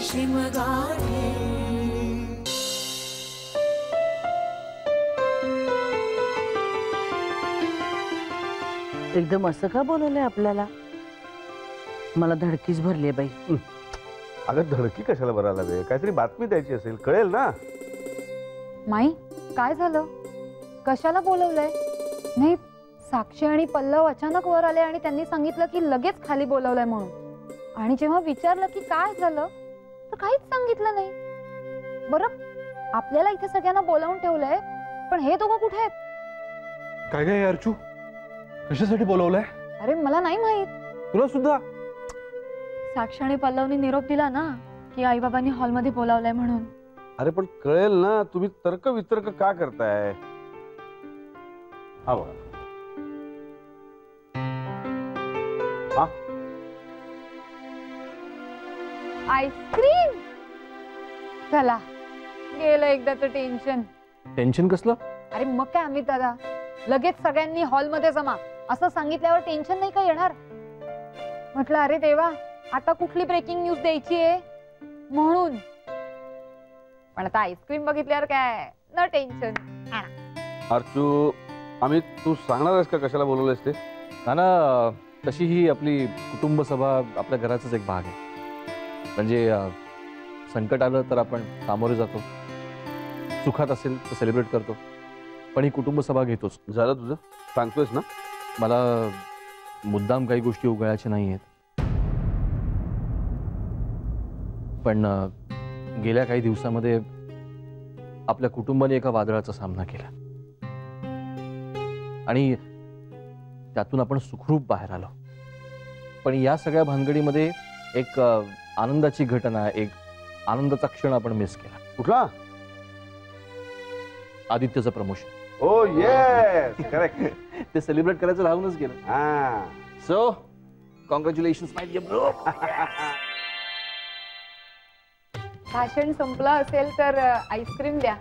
शिमगाठी। एकदम असं का बोलवलंय आपल्याला? मला धडकीच भरली बाई। अगं धडकी कशाला भरायला लागेल? काहीतरी बातमी द्यायची असेल, कळेल ना। माई काय झालं? कशाला बोलवलंय? नाही, साक्षी आणि पल्लव अचानक वर आले आणि त्यांनी सांगितलं की लगेच खाली बोलवलंय म्हणून। आणि जेव्हा विचारलं की काय झालं तर काहीच सांगितलं नाही। बरं, आपल्याला इथे सगळ्यांना बोलावून ठेवलंय, पण हे दोघं कुठे आहेत? काय काय अर्चू, कशासाठी बोलवलंय? अरे मला नाही माहित। तुला सुद्धा? साक्षी आणि पल्लवनी निरोप दिला ना की आई बाबांनी हॉलमध्ये बोलावलंय म्हणून। अरे पण कळेल ना, तुम्ही तर्क वितर्क का करताय? हा बघा, हा आईस्क्रीम। चला, गेलं एकदाचं टेन्शन। टेन्शन कसलं? अरे मग काय अमित दादा, लगेच सगळ्यांनी हॉलमध्ये जमा असं सांगितल्यावर टेन्शन नाही का येणार? म्हटलं अरे देवा, आता कुठली ब्रेकिंग न्यूज द्यायची आहे म्हणून। पण आता आईस्क्रीम बघितल्यावर काय न टेन्शन। अर्चू, अमित तू सांगणार आहेस का कशाला बोलवलंयस ते? ना, तशी ही आपली कुटुंब सभा आपल्या घराचाच एक भाग आहे। म्हणजे संकट आलं तर आपण सामोरे जातो, सुखात असेल तर सेलिब्रेट करतो, पण ही कुटुंब सभा घेतोच। झालं तुझं? सांगतोयस ना? मला मुद्दाम काही गोष्टी उघडायच्या नाही आहेत, पण गेल्या काही दिवसामध्ये आपल्या कुटुंबाने एका वादळाचा सामना केला आणि त्यातून आपण सुखरूप बाहेर आलो। पण या सगळ्या भानगडीमध्ये एक आनंदाची घटना, एक आनंदाचा क्षण आपण मिस केला। कुठला? आदित्यचं प्रमोशन। Oh yes, correct. ते सेलिब्रेट करायचं राहूनच गेलं। हा, so congratulations my dear bro. भाषण संपलं असेल तर आईस्क्रीम द्या,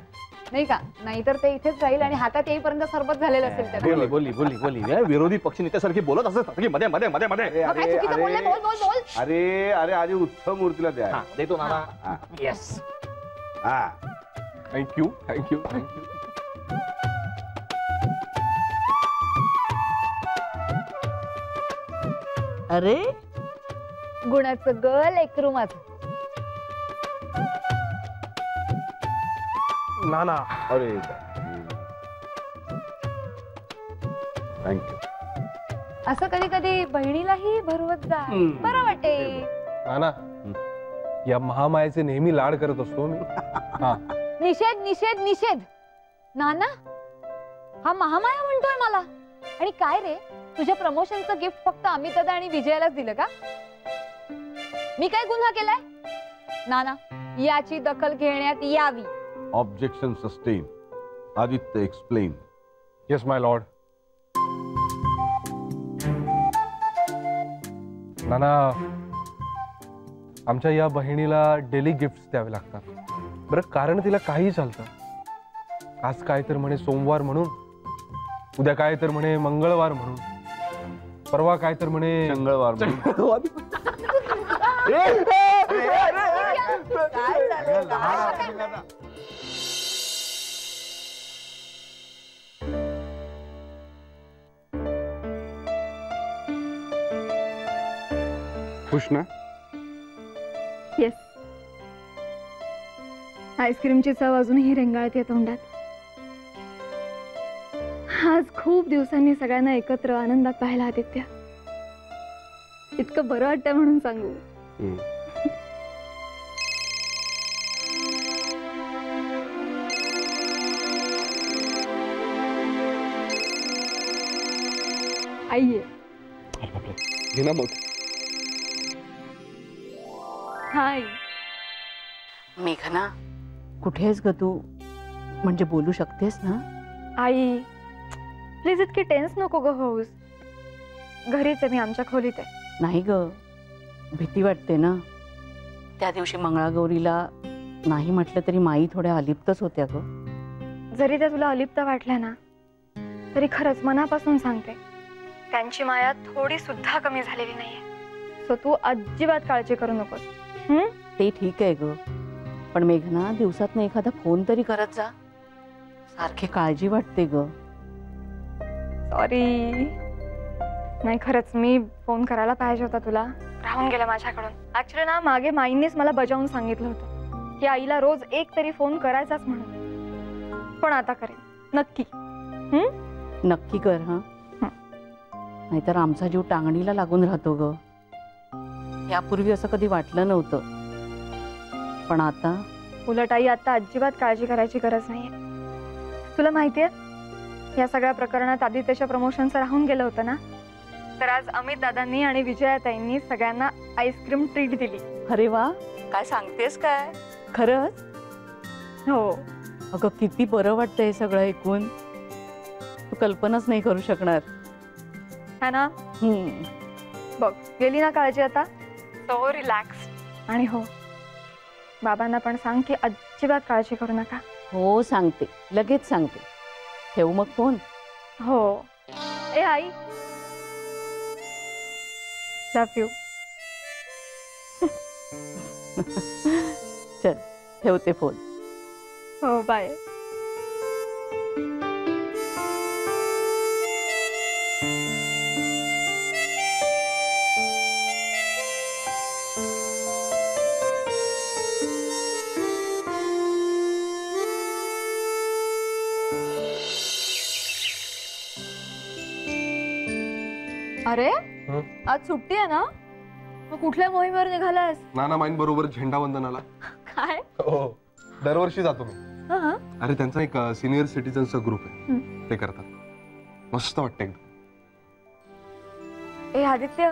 नाही का? नाहीतर ते इथेच राहील आणि हातात येईपर्यंत सरबत झालेलं असेल त्याला। बोली बोली बोली बोली विरोधी पक्ष नेत्यासारखी बोलत असत की मध्ये मध्ये मध्ये मध्ये। मग काय चुकीचं बोलले? बोल बोल बोल। अरे अरे, आधी उत्सव मूर्तीला द्या। देतो ना। येस, हा, थँक्यू थँक्यू थँक्यू। अरे गुणाचं ग लेकरू माझं। नाना, अरे थँक्यू। असं कधी कधी बहिणीलाही भरवत जा, बरं वाटेल। नाना, या महामायेचे नेहमी लाड करत असतो मी। हा, निषेध निषेध निषेध। नाना, हा महामाया म्हणतोय मला। आणि काय रे, तुझ्या प्रमोशनचं गिफ्ट फक्त अमित दादा आणि विजयालाच दिलं का? मी काय गुन्हा केलाय? नाना, याची दखल घेण्यात यावी। Objection sustain. Aditya explain. Yes my lord. नाना, आमच्या या बहिणीला डेली गिफ्ट्स द्यावे लागतात। बरं, कारण तिला काही चालतं। आज काय तर म्हणे सोमवार म्हणून, उद्या काय तर म्हणे मंगळवार म्हणून, परवा काय तर म्हणे मंगळवार म्हणून। खुश ना? येस, आईस्क्रीमची चव अजूनही रेंगाळते तोंडात। आज खूप दिवसांनी सगळ्यांना एकत्र आनंदात पाहिला आदित्य। इतकं बरं वाटतं म्हणून सांगू। आई ये। घे ना मग। हाय मेघना, कुठे आहेस ग तू? म्हणजे बोलू शकतेस ना? आई प्लीज इतकी टेन्स नको ग होऊस। घरीच आहे मी, आमच्या खोलीत आहे। नाही ग, भीती वाटते ना। त्या दिवशी मंगळागौरीला नाही म्हटलं तरी माई थोड्या अलिप्तच होत्या ग। जरी त्या तुला अलिप्त वाटल्या ना, तरी खरंच मनापासून सांगते, त्यांची माया थोडी सुद्धा कमी झालेली नाहीये। सो तू अजिबात काळजी करू नकोस। ते ठीक आहे ग, पण मेघना दिवसातनं एखादा फोन तरी करत जा. सारखी काळजी वाटते ग. सॉरी. नाही खरंच मी फोन करायला पाहिजे होता तुला, राहून गेलं माझ्याकडून. ऍक्च्युली ना मागे माईंनीच मला बजावून सांगितलं होतं की आईला रोज एक तरी फोन करायचाच म्हणून. पण आता करेन नक्की. नक्की कर हा. नाहीतर आमचा जीव टांगणीला लागून राहतो ग. यापूर्वी असं कधी वाटलं नव्हतं, पण आता. उलट आई आता अजिबात काळजी करायची गरज नाहीये. तुला माहितीये या सगळ्या प्रकरणात आदित्यच्या प्रमोशनचं राहून गेलं होतं ना, तर आज अमित दादांनी आणि विजयाताईंनी सगळ्यांना आईस्क्रीम ट्रीट दिली. अरे वा, काय सांगतेस काय? खरंच? हो. अगं किती बरं वाटतं हे सगळं ऐकून. तू कल्पनाच नाही करू शकणार है ना. बघ गेली ना काळजी आता. So relax. आणि हो, बाबांना पण सांग की अजिबात काळजी करू नका. हो सांगते, लगेच सांगते. ठेवू मग फोन. हो. ए आई, लव यू. चल ठेवते फोन. हो बाय. अरे आज सुट्टी आहे ना, मग कुठल्या मोहिमेवर निघालास? नाना माईन बरोबर झेंडावंदनाला. काय? हो, दरवर्षी जातो मी. अरे त्यांचा एक सिनियर सिटीजनचा ग्रुप आहे, ते करतात. मस्त वाटतं एकदम. ए आदित्य,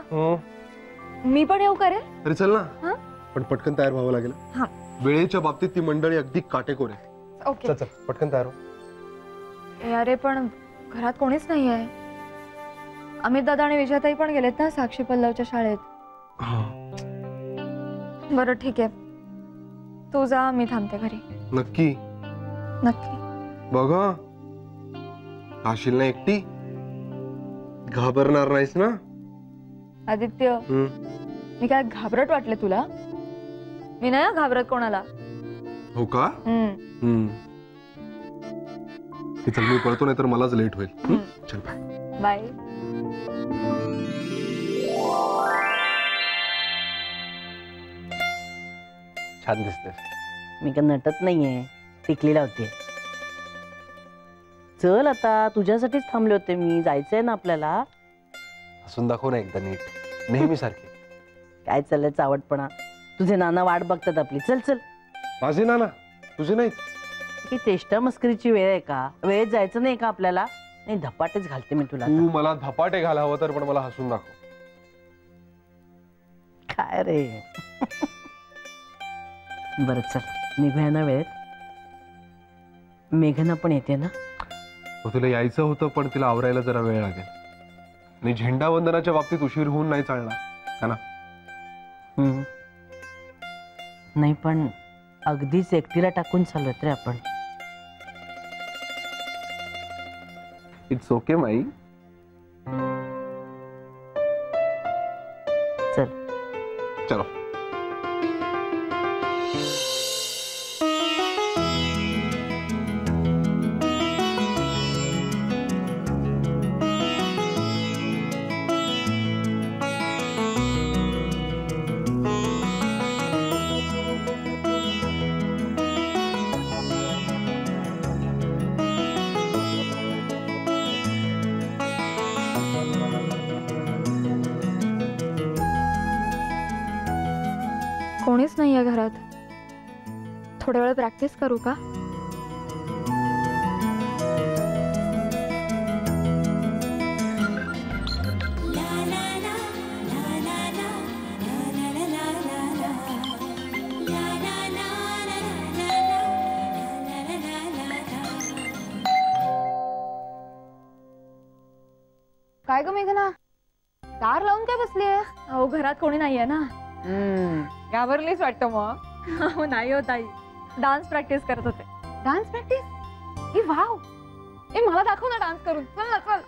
मी पण येऊ का रे? अरे चल ना, पण पटकन तयार व्हावं लागेल. वेळेच्या बाबतीत ती मंडळी अगदी काटेकोर आहे. ओके चल पटकन तयार हो. ए अरे पण घरात कोणीच नाही आहे. अमित दादा आणि विजयाताई पण गेलेत ना साक्षी पल्लवच्या शाळेत. बरं ठीक आहे, तू जा, मी थांबते घरी. नक्की? नक्की. बघा आशील ना एकटी, घाबरणार नाहीस ना? आदित्य, मी काय घाबरट वाटले तुला? मी नाही घाबरत कोणाला. हो का? चल मी पळतो, नाही तर मलाच लेट होईल. चल बाय. छान दिसते. मी का नटत नाहीये, टिकली लावते. चल आता, तुझ्यासाठीच थांबले होते मी. जायचंय ना आपल्याला. हसून दाखव ना एकदा नीट, नेहमी सारखे. काय चाललंय चावटपणा? तुझे नाना वाट बघतात आपली. चल चल. माझे नाना तुझे नाहीत. ही चेष्टा मस्करीची वेळ आहे का? वेळेत जायचं नाही का आपल्याला? नाही, धपाटेच घालते मी तुला. तू मला धपाटे घाल हवं तर, पण मला हसून दाखव. काय रे. बरं चल, निघूया ना वेळेत. मेघना पण येते ना? तुला यायचं होतं, पण तिला आवरायला जरा वेळ लागेल. आणि झेंडावंदनाच्या बाबतीत उशीर होऊन नाही चालणार का ना? नाही, पण अगदीच एकटीला टाकून चाललोत रे आपण. It's okay my. चल चलो. कोणीच नाहीये घरात. थोड्या वेळ प्रॅक्टिस करू का? काय ग मेघना, दार लावून काय बसलीये? अहो घरात कोणी नाहीये ना. घाबरलीच वाटतं मग. नाही हो ताई, डान्स प्रॅक्टिस करत होते. Dance practice? ए वाव, ए मला दाखव ना डान्स करून. चल ना चल.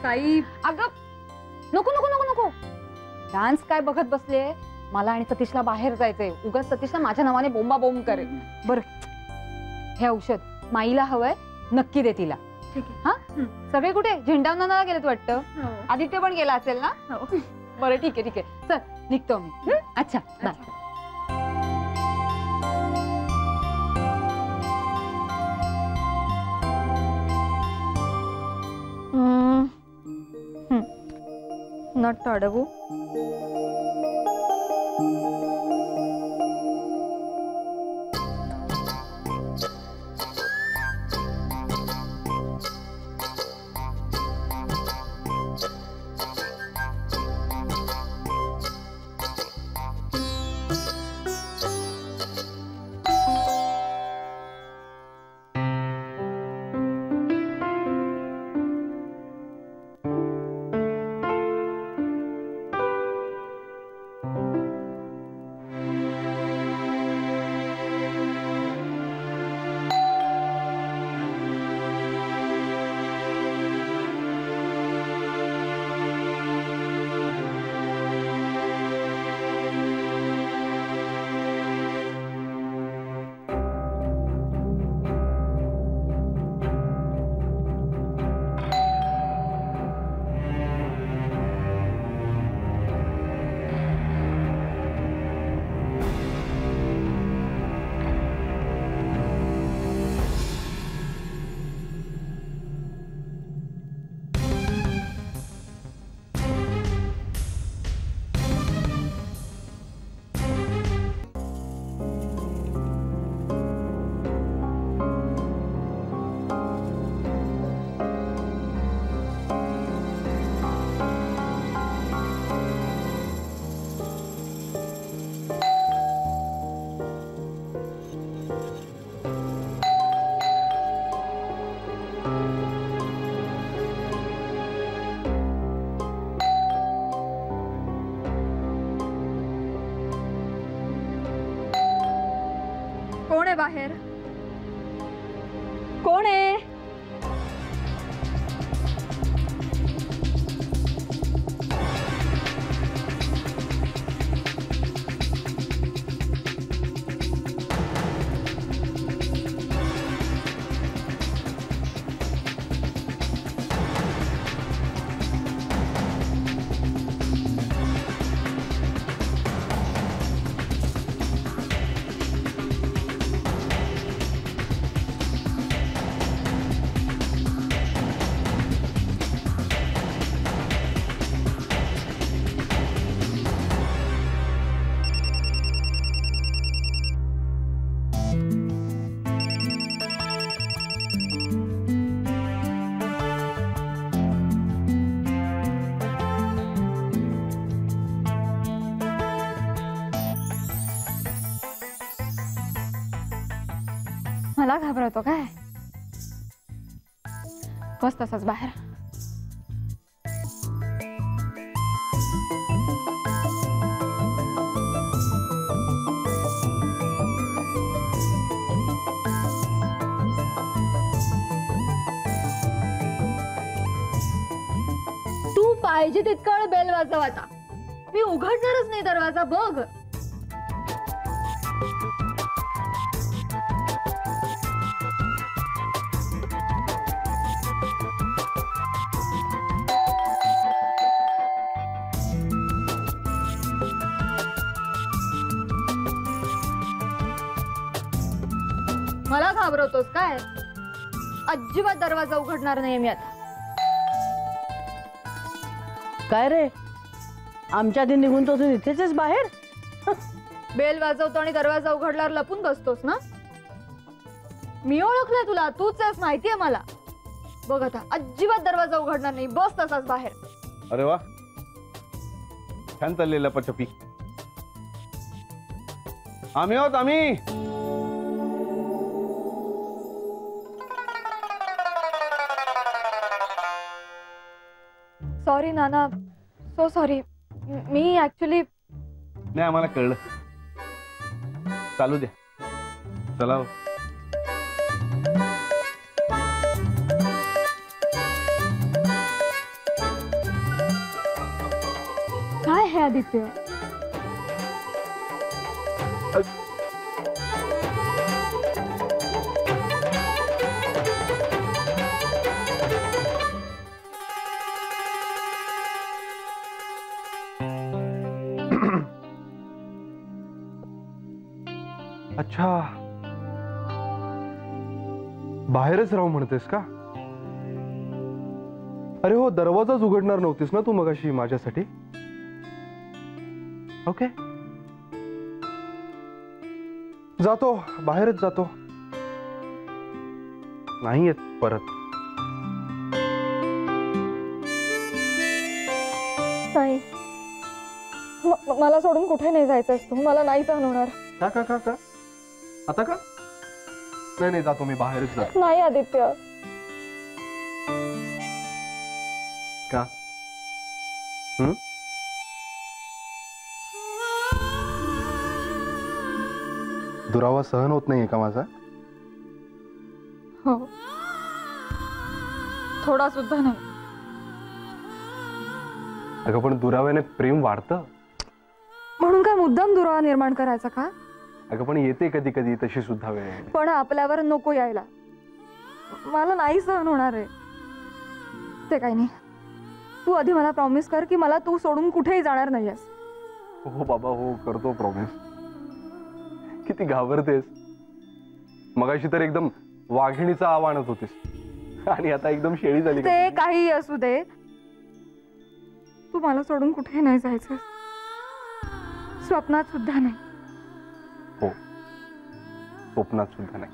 ताई अगं नको नको नको नको. डान्स काय बघत बसले? मला आणि सतीशला बाहेर जायचंय. उगाच सतीशला माझ्या नावाने बोंबा बोंब करेल. बरं, हे औषध माईला हवंय, नक्की दे तिला. ठीक आहे. हा, सगळे कुठे झेंडावनाला गेलेत वाटतं. आदित्य पण गेला असेल ना. बरं, ठीक आहे. चल निघतो मी. अच्छा, बाय. नट अडवू. कोण आहे बाहेर? कोण आहे? मला घाबरवतो काय? बस तसाच बाहेर. तू पाहिजे तितका वेळ बेल वाजव आता. मी उघडणारच नाही दरवाजा. बघ, मला घाबरवतोस काय? अजिबात दरवाजा उघडणार नाही मी आता. काय रे, आमच्या आधी निघून तो इथेच आहेस बाहेर? बेल वाजवतो आणि दरवाजा उघडल्यावर लपून बसतोस ना? मी ओळखलंय तुला, तूच आहेस माहितीये मला. बघ आता अजिबात दरवाजा उघडणार नाही. बस तसाच बाहेर. अरे वा, छान चाललेला पचपी. आम्ही आहोत आम्ही. सॉरी नाना, सो सॉरी. मी ऍक्च्युली नाही, आम्हाला कळलं. चालू द्या, चला. काय आहे आदित्य? अच्छा, बाहेरच राहू म्हणतेस का? अरे हो, दरवाजाच उघडणार नव्हतीस ना तू मगाशी माझ्यासाठी? ओके, जातो, बाहेरच जातो, नाही येत परत. नाही, मला सोडून कुठे नाही जायचं असतो, मला नाही सहन होणार. का का का का आता का? नाही नाही, जातो मी, बाहेरच जातो. नाही आदित्य. का? दुरावा सहन होत नाहीये का माझा? हो, थोडा सुद्धा नाही. अगं पण दुराव्याने प्रेम वाढतं. म्हणून काय मुद्दाम दुरावा निर्माण करायचा का? अगं पण येते कधी कधी तशी सुद्धा वेळ. पण आपल्यावर नको यायला, मला नाही सहन होणार आहे ते. काही नाही, तू आधी मला प्रॉमिस कर की मला तू सोडून कुठेही जाणार नाहीयेस. हो बाबा, हो, करतो प्रॉमिस. किती घाबरतेस? मगाशी तर एकदम वाघिणीचा आव आणत होतीस आणि आता एकदम शेळी झाली. ते काही असू दे, तू मला सोडून कुठेही नाही जायचं, स्वप्नात सुद्धा नाही. हो, स्वप्नात सुद्धा नाही.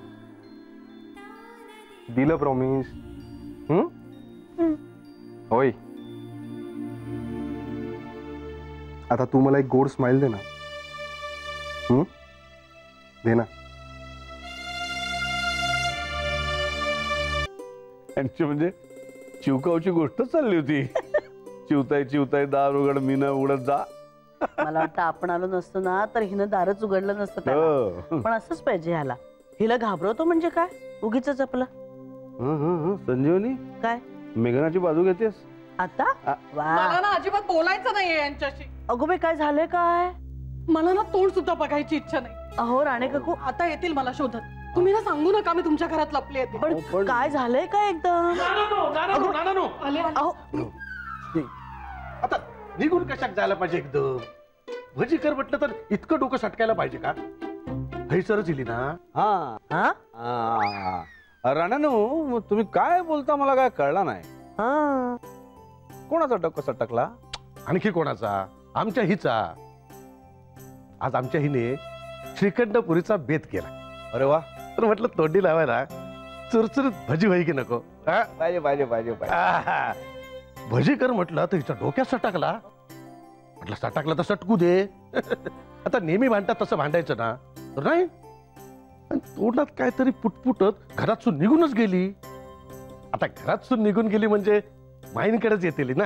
दिलं प्रॉमिस. होय. आता तू मला एक गोड स्माइल दे ना. दे ना. यांची म्हणजे चिवकावची गोष्ट चालली होती. चिवताय चिवताय दार उघड, मी न उघडत जा. मला वाटतं आपण आलो नसतो ना तर हिनं दारच उघडलं नसतं त्याला. पण असंच पाहिजे ह्याला. हिला घाबरवतो म्हणजे काय, उगीच आपलं. संजीवनी, काय मेघनाची बाजू घेतेस आता? मला ना अजिबात बोलायचं नाहीये यांच्याशी. अगो बाई, काय झालंय काय? मला ना तोंड सुद्धा बघायची इच्छा नाही. अहो राणे काकू, आता येतील मला शोधत. तुम्ही ना सांगू नका मी तुमच्या घरात लपले येते. पण काय झालंय काय एकदम? अहो, आता निघून कशाक जायला पाहिजे एकदम? भजी कर म्हटलं तर इतकं डोकं सटकायला पाहिजे का? हैसरच इली ना. हा, राणानू, तुम्ही काय बोलता मला काय कळला नाही. कोणाचा डोकं सटकला? आणखी कोणाचा? आमच्या हिचा. आज आमच्या हिने श्रीखंडपुरीचा बेत केला. अरे वा, तर म्हटलं तोंडी लावायला चुरचुरीत भजी व्हाय की नको? पाहिजे पाहिजे पाहिजे पाहिजे. भजी कर म्हटलं तर हिच्या डोक्यात सटकला. म्हटलं सटकला तर सटकू दे. आता नेहमी भांडतात तसं भांडायचं ना, तर नाही. आणि तोंडात काहीतरी पुटपुटत घरातून निघूनच गेली. आता घरातून निघून गेली म्हणजे माईंकडेच येतील ना.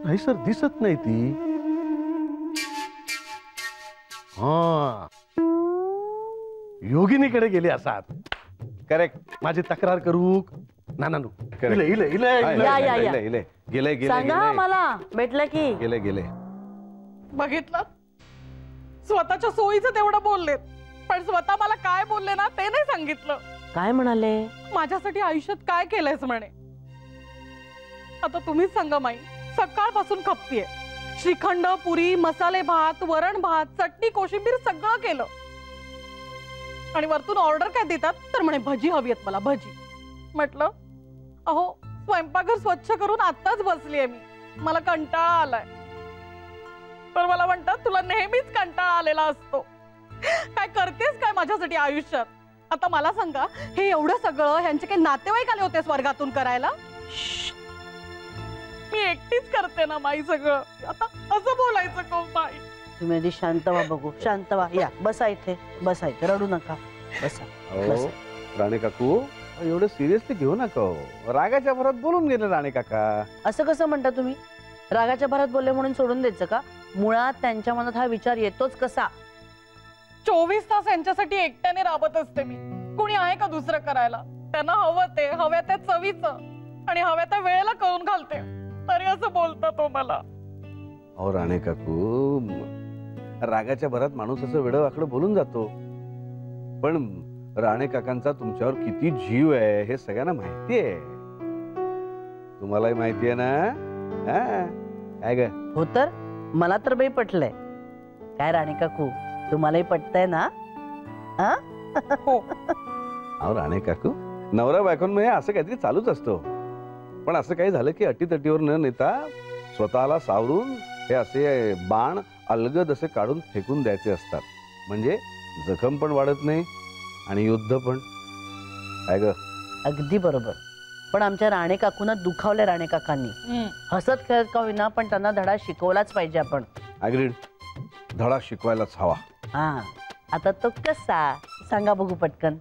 नाही सर, दिसत नाही ती. हा, योगिनीकडे गेली असात. करेक्ट. माझी तक्रार करू ना नानू? इले इले इले या, या, या. गेले गेले गेले सांगा मला, भेटलं की? गेले गेले. बघितलं, स्वतःच्या सोयीचं तेवढं बोललेत, पण स्वतः मला काय बोलले ना ते नाही सांगितलं. काय म्हणाले? माझ्यासाठी आयुष्यात काय केलंयस म्हणे. आता तुम्हीच सांगा माई, सकाळपासून खपतीये. श्रीखंड, पुरी, मसाले भात, वरण भात, चटणी, कोशिंबीर सगळं केलं. आणि वरतून ऑर्डर काय देतात तर म्हणे भजी हवी आहेत मला, भजी. म्हटलं अहो, स्वयंपाकघर स्वच्छ करून आत्ताच बसलीये मी, मला कंटाळा आलाय. तर मला म्हणतात तुला नेहमीच कंटाळा आलेला असतो, काय करतेस काय माझ्यासाठी आयुष्यात. आता मला सांगा, हे एवढं सगळं ह्यांचे काही नातेवाईक आले होते स्वर्गातून करायला? मी एकटीच करते ना माई सगळं. आता असं बोलायचं कोण माई? तुम्ही आधी शांत व्हा बघू, शांत व्हा. या बसा इथे, बसा इथे, रडू नका, बसा. हो, राणे काकू, एवढं सिरियसली घेऊ नका. रागाच्या भरात बोलून गेले राणे काका. असं कसं म्हणता तुम्ही? रागाच्या भरात बोलले म्हणून सोडून द्यायचं का? मुळात त्यांच्या मनात हा विचार येतोच कसा? 24 तास यांच्यासाठी एकट्याने राबत असते मी. कोणी आहे का दुसरं करायला? त्यांना हवं ते, हव्या त्या चवीचं आणि हव्या त्या वेळेला करून घालते, तरी असं बोलता तो मला. अहो राणे काकू, रागाच्या भरात माणूस असं वेडं वाकडं बोलून जातो, पण राणे काकांचा तुमच्यावर किती जीव आहे हे सगळ्यांना माहिती आहे. तुम्हालाही माहिती आहे ना? हा, काय ग? हो तर मला तर बाई पटलंय. काय राणे काकू, तुम्हालाही पटतंय ना? हा? हो. अहो राणे काकू, नवरा बायकोंमध्ये असं काहीतरी चालूच असतो, पण असं काही झालं की अटीतटीवर न नेता स्वतःला सावरून हे असे बाण अलगद असे काढून फेकून द्यायचे असतात. म्हणजे जखम पण वाढत नाही आणि युद्ध पण. काय ग? अगदी बरोबर. पण आमच्या राणे काकूंना दुखावले राणे काकांनी. हसत खेळत का होईना पण त्यांना धडा शिकवलाच पाहिजे आपण. अग्रीड. धडा शिकवायलाच हवा. हा, आता तो कसा सांगा बघू पटकन.